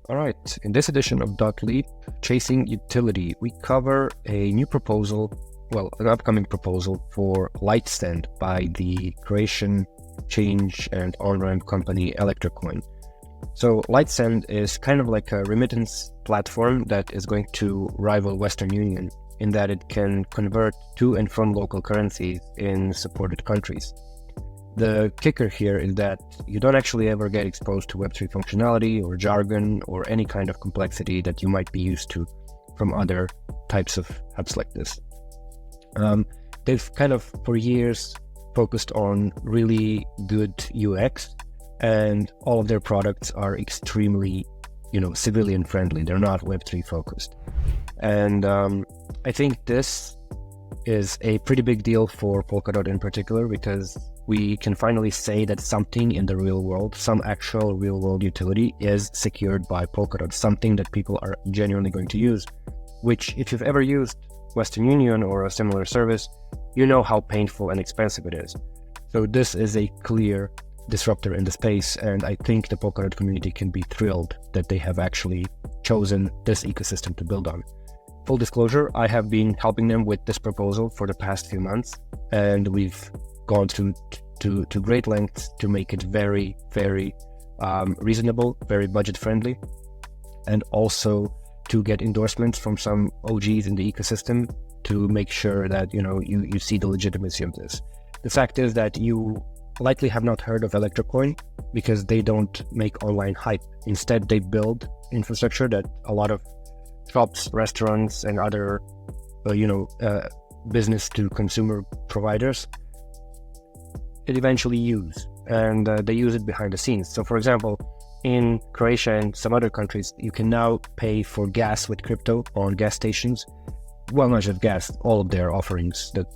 All right, in this edition of .leap, Chasing Utility, we cover a new proposal, an upcoming proposal for Lightsend by the Croatian change and on-ramp company Electrocoin. So Lightsend is kind of like a remittance platform that is going to rival Western Union in that it can convert to and from local currencies in supported countries. The kicker here is that you don't actually ever get exposed to Web3 functionality or jargon or any kind of complexity that you might be used to from other types of apps like this. They've kind of for years focused on really good UX, and all of their products are extremely, civilian friendly. They're not Web3 focused. And I think this is a pretty big deal for Polkadot in particular, because we can finally say that something in the real world, some actual real world utility is secured by Polkadot, something that people are genuinely going to use, which if you've ever used Western Union or a similar service, you know how painful and expensive it is. So this is a clear disruptor in the space, and I think the Polkadot community can be thrilled that they have actually chosen this ecosystem to build on. Full disclosure, I have been helping them with this proposal for the past few months, and we've gone to great lengths to make it very, very reasonable, very budget friendly, and also to get endorsements from some OGs in the ecosystem to make sure that you see the legitimacy of this. The fact is that you likely have not heard of Electrocoin because they don't make online hype. Instead, they build infrastructure that a lot of shops, restaurants, and other business to consumer providers it eventually use, and they use it behind the scenes. So for example, in Croatia and some other countries, you can now pay for gas with crypto on gas stations. Well, not just gas, all of their offerings that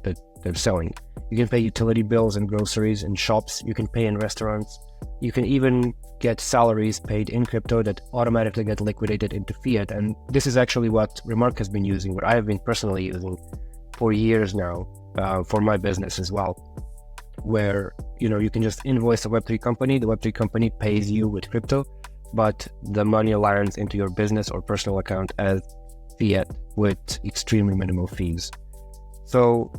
they're selling. You can pay utility bills and groceries in shops. You can pay in restaurants. You can even get salaries paid in crypto that automatically get liquidated into fiat. And this is actually what Remark has been using, what I have been personally using for years now for my business as well, where you can just invoice a Web3 company. The Web3 company pays you with crypto, but the money lands into your business or personal account as fiat with extremely minimal fees. So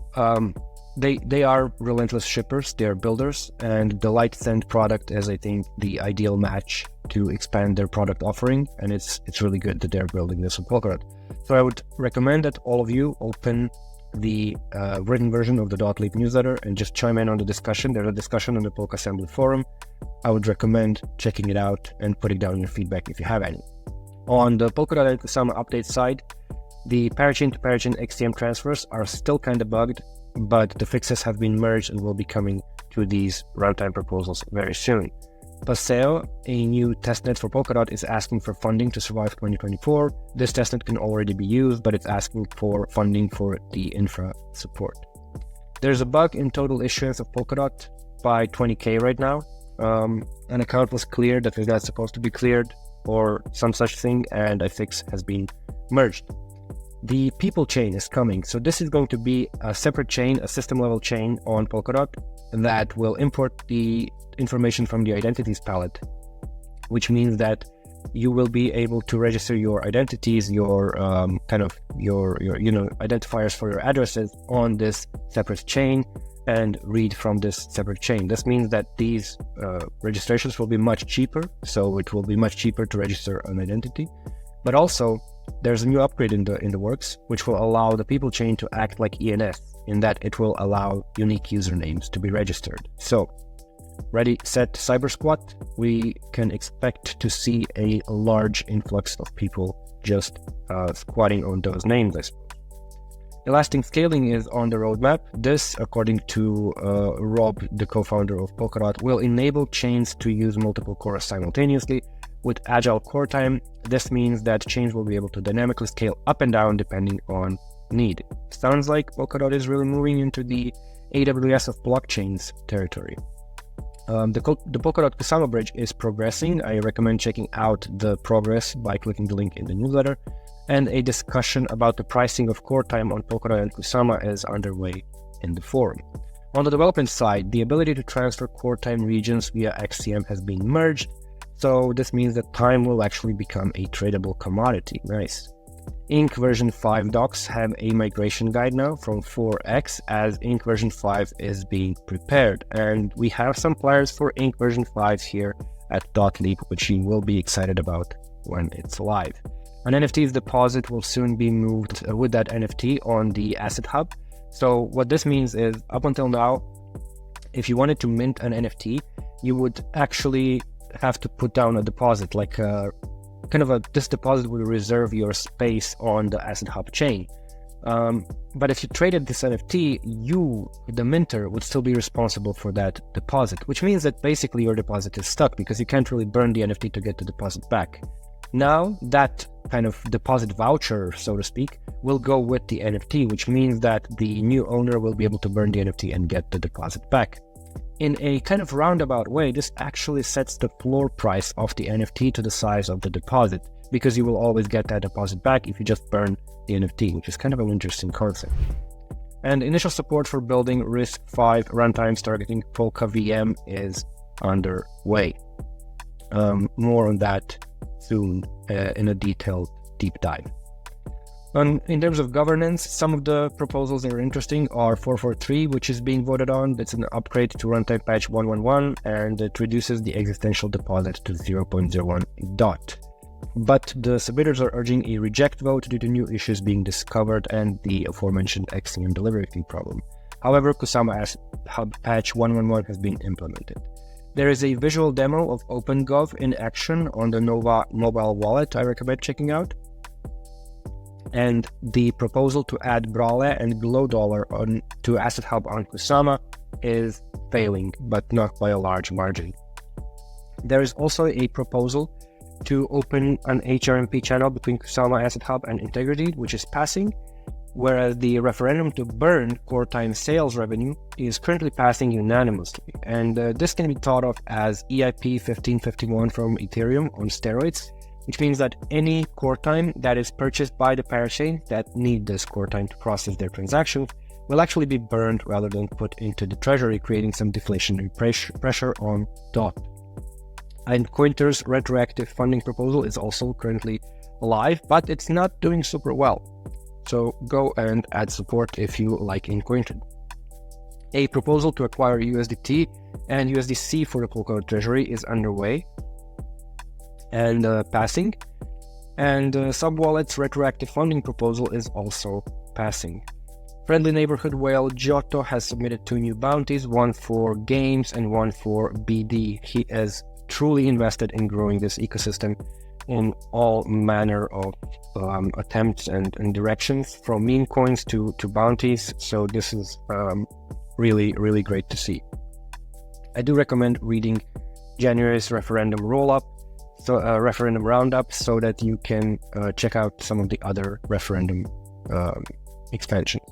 they are relentless shippers, they're builders, and the Lightsend product is, I think, the ideal match to expand their product offering, and it's really good that they're building this on Polkadot. So I would recommend that all of you open the written version of the .leap newsletter and just chime in on the discussion. There's a discussion on the Polka Assembly forum. I would recommend checking it out and putting down your feedback if you have any. On the Polkadot and Kusama update side, the parachain to parachain XTM transfers are still kind of bugged, but the fixes have been merged and will be coming to these runtime proposals very soon. Paseo, a new testnet for Polkadot, is asking for funding to survive 2024. This testnet can already be used, but it's asking for funding for the infra support. There's a bug in total issuance of Polkadot by 20K right now. An account was cleared that was not supposed to be cleared, or some such thing, and a fix has been merged. The people chain is coming. So this is going to be a separate chain, a system level chain on Polkadot that will import the information from the identities palette, which means that you will be able to register your identities, your identifiers for your addresses on this separate chain and read from this separate chain. This means that these registrations will be much cheaper. So it will be much cheaper to register an identity, but also there's a new upgrade in the works, which will allow the people chain to act like ENS, in that it will allow unique usernames to be registered. So, ready, set, CyberSquat, we can expect to see a large influx of people just squatting on those names, I suppose. Elastic scaling is on the roadmap. This, according to Rob, the co-founder of Polkadot, will enable chains to use multiple cores simultaneously. With agile core time, this means that chains will be able to dynamically scale up and down depending on need. Sounds like Polkadot is really moving into the AWS of blockchains territory. The Polkadot Kusama bridge is progressing. I recommend checking out the progress by clicking the link in the newsletter. And a discussion about the pricing of core time on Polkadot and Kusama is underway in the forum. On the development side, the ability to transfer core time regions via XCM has been merged, So this means that time will actually become a tradable commodity. Nice. Ink version 5 docs have a migration guide now from 4x as Ink version 5 is being prepared. And we have some players for Ink version 5 here at Dotleap, which you will be excited about when it's live. An NFT's deposit will soon be moved with that NFT on the Asset Hub. So what this means is, up until now, if you wanted to mint an NFT, you would actually have to put down a deposit, like this deposit will reserve your space on the Asset Hub chain. But if you traded this NFT, you, the minter, would still be responsible for that deposit, which means that basically your deposit is stuck because you can't really burn the NFT to get the deposit back. Now that kind of deposit voucher, so to speak, will go with the NFT, which means that the new owner will be able to burn the NFT and get the deposit back. In a kind of roundabout way, this actually sets the floor price of the NFT to the size of the deposit, because you will always get that deposit back if you just burn the NFT, which is kind of an interesting concept. And initial support for building RISC-V runtimes targeting Polka VM is underway. More on that soon in a detailed deep dive. In terms of governance, some of the proposals that are interesting are 443, which is being voted on. It's an upgrade to runtime patch 111, and it reduces the existential deposit to 0.01 DOT. But the submitters are urging a reject vote due to new issues being discovered and the aforementioned XCM delivery fee problem. However, Kusama Asset Hub patch 111 has been implemented. There is a visual demo of OpenGov in action on the Nova mobile wallet I recommend checking out. And the proposal to add Brale and Glow Dollar to Asset Hub on Kusama is failing, but not by a large margin. There is also a proposal to open an HRMP channel between Kusama Asset Hub and Integrity, which is passing, whereas the referendum to burn core time sales revenue is currently passing unanimously. And this can be thought of as EIP 1551 from Ethereum on steroids, which means that any core time that is purchased by the parachain that need this core time to process their transactions will actually be burned rather than put into the treasury, creating some deflationary pressure on DOT. And Cointer's retroactive funding proposal is also currently live, but it's not doing super well. So go and add support if you like Cointer. A proposal to acquire USDT and USDC for the Polkadot treasury is underway and passing, and Subwallet's retroactive funding proposal is also passing. Friendly neighborhood whale Giotto has submitted 2 new bounties, one for games and one for BD. He is truly invested in growing this ecosystem in all manner of attempts and directions, from meme coins to bounties. So this is really, really great to see. I do recommend reading January's referendum roundup so that you can check out some of the other referendum expansions.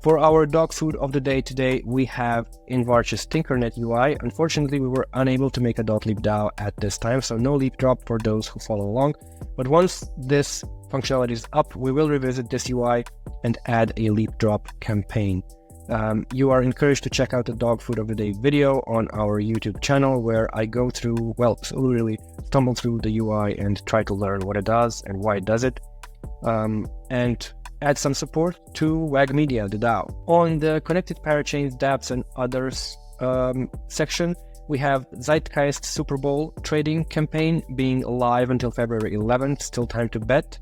For our dog food of the day today, we have Invarch's Tinkernet UI. Unfortunately, we were unable to make a Dotleap DAO at this time, so no leap drop for those who follow along. But once this functionality is up, we will revisit this UI and add a leap drop campaign. You are encouraged to check out the dog food of the day video on our YouTube channel, where I go through, really stumble through the UI and try to learn what it does and why it does it, and add some support to WAG Media, the DAO. On the Connected Parachains, dApps and others section, we have Zeitgeist Super Bowl trading campaign being live until February 11th, still time to bet.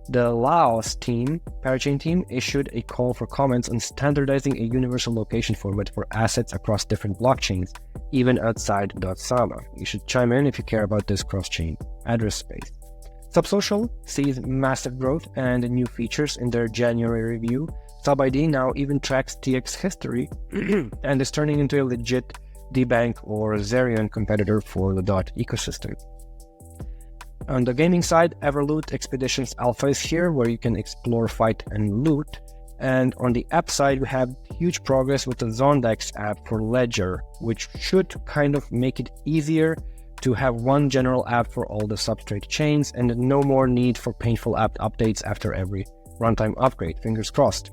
The Laos team, Parachain team, issued a call for comments on standardizing a universal location format for assets across different blockchains, even outside .sama. You should chime in if you care about this cross-chain address space. Subsocial sees massive growth and new features in their January review. SubID now even tracks TX history and is turning into a legit DBank or Zerion competitor for the DOT ecosystem. On the gaming side, Everloot Expeditions Alpha is here, where you can explore, fight, and loot. And on the app side, we have huge progress with the Zondex app for Ledger, which should kind of make it easier to have one general app for all the substrate chains and no more need for painful app updates after every runtime upgrade. Fingers crossed.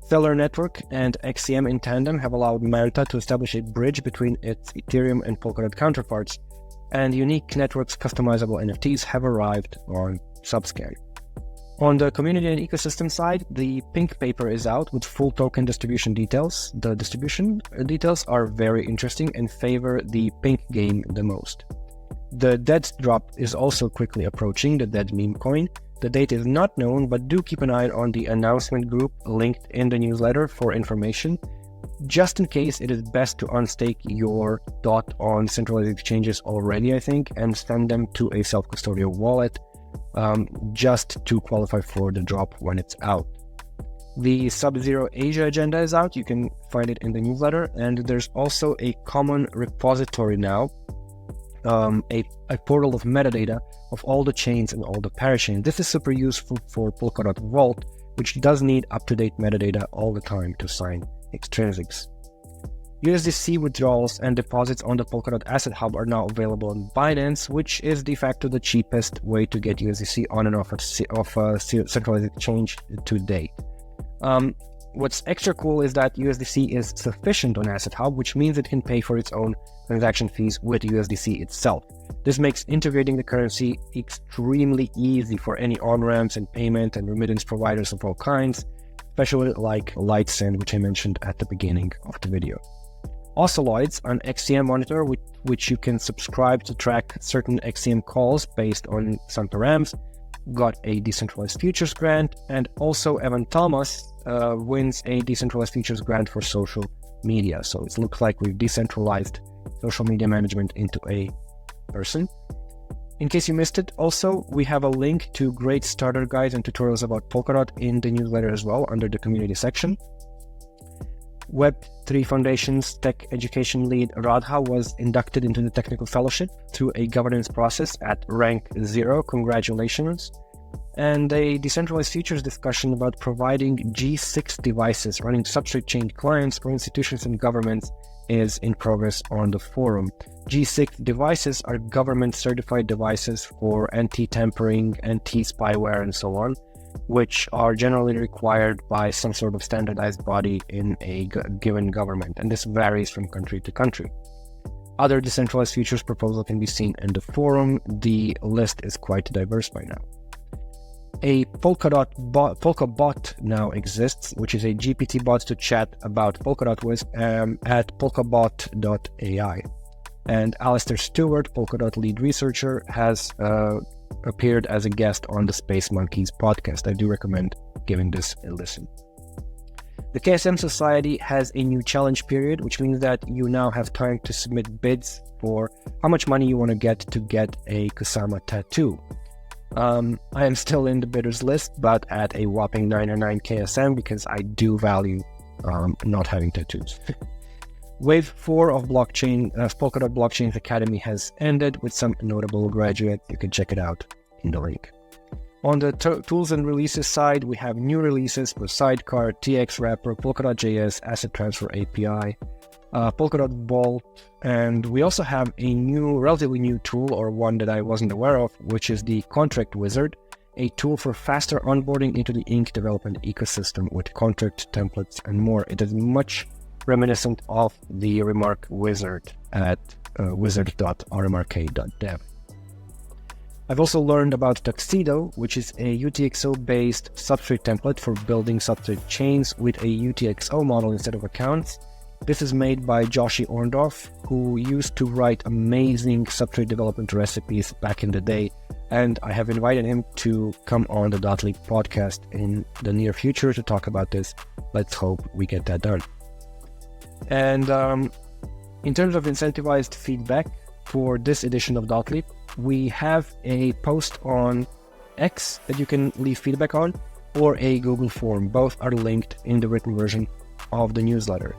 Stellar Network and XCM in tandem have allowed Manta to establish a bridge between its Ethereum and Polkadot counterparts. and Unique Networks customizable NFTs have arrived on Subscan. On the community and ecosystem side, the pink paper is out with full token distribution details. The distribution details are very interesting and favor the pink game the most. The dead drop is also quickly approaching, the dead meme coin. The date is not known, but do keep an eye on the announcement group linked in the newsletter for information. Just in case, it is best to unstake your DOT on centralized exchanges already, I think, and send them to a self-custodial wallet just to qualify for the drop when it's out. The Sub-Zero Asia agenda is out. You can find it in the newsletter, and there's also a common repository now, a portal of metadata of all the chains and all the parachains. This is super useful for Polkadot Vault, which does need up-to-date metadata all the time to sign extrinsics. USDC withdrawals and deposits on the Polkadot Asset Hub are now available on Binance, which is de facto the cheapest way to get USDC on and off a centralized exchange to date. What's extra cool is that USDC is sufficient on Asset Hub, which means it can pay for its own transaction fees with USDC itself. This makes integrating the currency extremely easy for any on-ramps and payment and remittance providers of all kinds, especially like Lightsend, which I mentioned at the beginning of the video. Oscilloids, an XCM monitor which you can subscribe to track certain XCM calls based on some params, got a decentralized futures grant, and also Evan Thomas wins a decentralized futures grant for social media. So it looks like we've decentralized social media management into a person. In case you missed it, also, we have a link to great starter guides and tutorials about Polkadot in the newsletter as well, under the community section. Web3 Foundation's tech education lead Radha was inducted into the technical fellowship through a governance process at rank 0. Congratulations. And a decentralized futures discussion about providing G6 devices running Substrate chain clients for institutions and governments is in progress on the forum. G6 devices are government-certified devices for anti-tampering, anti-spyware, and so on, which are generally required by some sort of standardized body in a given government, and this varies from country to country. Other decentralized futures proposals can be seen in the forum. The list is quite diverse by now. A Polkabot now exists, which is a GPT bot to chat about Polkadot with at polkabot.ai. And Alistair Stewart, Polkadot lead researcher, has appeared as a guest on the Space Monkeys podcast. I do recommend giving this a listen. The KSM Society has a new challenge period, which means that you now have time to submit bids for how much money you want to get a Kusama tattoo. I am still in the bidders list, but at a whopping 909 KSM because I do value not having tattoos. Wave 4 of Polkadot Blockchains Academy has ended with some notable graduates. You can check it out in the link. On the tools and releases side, we have new releases for Sidecar, TX Wrapper, Polkadot.js, Asset Transfer API, Polkadot Vault, and we also have a relatively new tool, or one that I wasn't aware of, which is the Contract Wizard, a tool for faster onboarding into the Ink development ecosystem with contract templates and more. It is much reminiscent of the Remark Wizard at wizard.rmrk.dev. I've also learned about Tuxedo, which is a UTXO-based substrate template for building substrate chains with a UTXO model instead of accounts. This is made by Joshi Orndorff, who used to write amazing substrate development recipes back in the day, and I have invited him to come on the Dotleap podcast in the near future to talk about this. Let's hope we get that done. And in terms of incentivized feedback for this edition of Dotleap, we have a post on X that you can leave feedback on, or a Google form. Both are linked in the written version of the newsletter.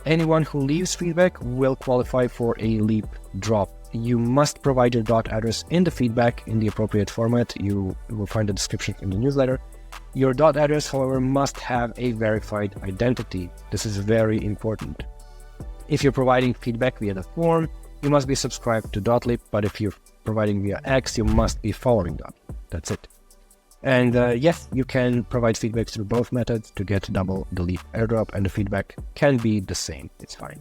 Anyone who leaves feedback will qualify for a Leap drop. You must provide your dot address in the feedback in the appropriate format. You will find the description in the newsletter. Your dot address, however, must have a verified identity. This is very important. If you're providing feedback via the form, you must be subscribed to Dotleap, but if you're providing via X, you must be following Dotleap. That's it. And yes, you can provide feedback through both methods to get double the Leap airdrop, and the feedback can be the same. It's fine.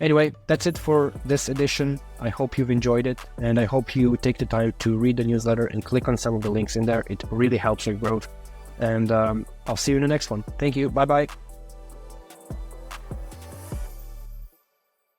Anyway, that's it for this edition. I hope you've enjoyed it, and I hope you take the time to read the newsletter and click on some of the links in there. It really helps your growth. And I'll see you in the next one. Thank you. Bye-bye.